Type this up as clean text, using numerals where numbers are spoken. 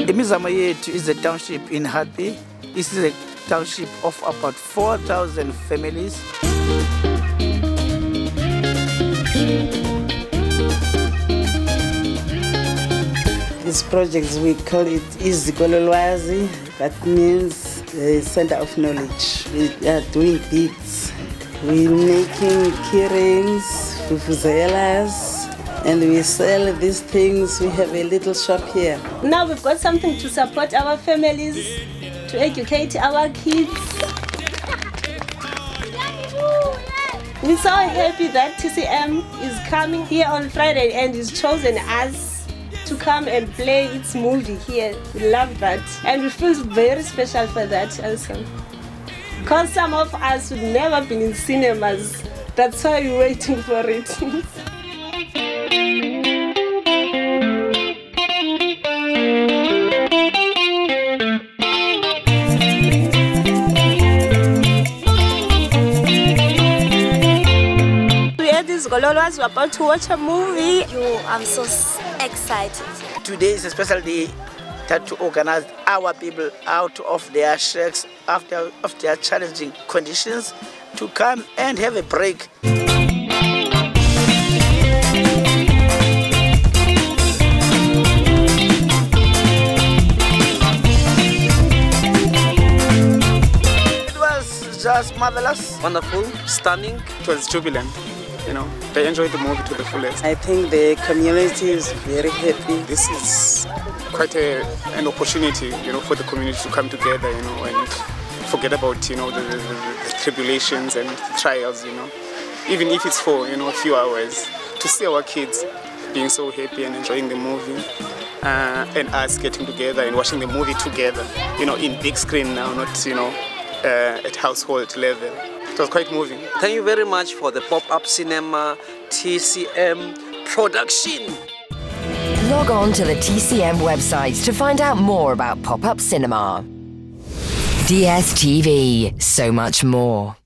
Imizamo Yethu is a township in Happy. This is a township of about 4,000 families. These projects, we call it Izikolo-lwazi. That means the center of knowledge. We are doing beads. We're making key rings, vuvuzelas, and we sell these things. We have a little shop here. Now we've got something to support our families, to educate our kids. We're so happy that TCM is coming here on Friday and has chosen us to come and play its movie here. We love that. And we feel very special for that also. Because some of us have never been in cinemas. That's why we're waiting for it. We're about to watch a movie. I'm so excited. Today is a special day to organize our people out of their shacks, of their challenging conditions, to come and have a break. It was just marvelous. Wonderful, stunning. It was jubilant. You know, they enjoyed the movie to the fullest. I think the community is very happy. This is quite an opportunity, you know, for the community to come together, you know, and forget about, you know, the tribulations and trials, you know. Even if it's for, you know, a few hours, to see our kids being so happy and enjoying the movie, and us getting together and watching the movie together, you know, in big screen now, not, you know, at household level. It was quite moving. Thank you very much for the pop-up cinema TCM production. Log on to the TCM website to find out more about pop-up cinema. DSTV, so much more.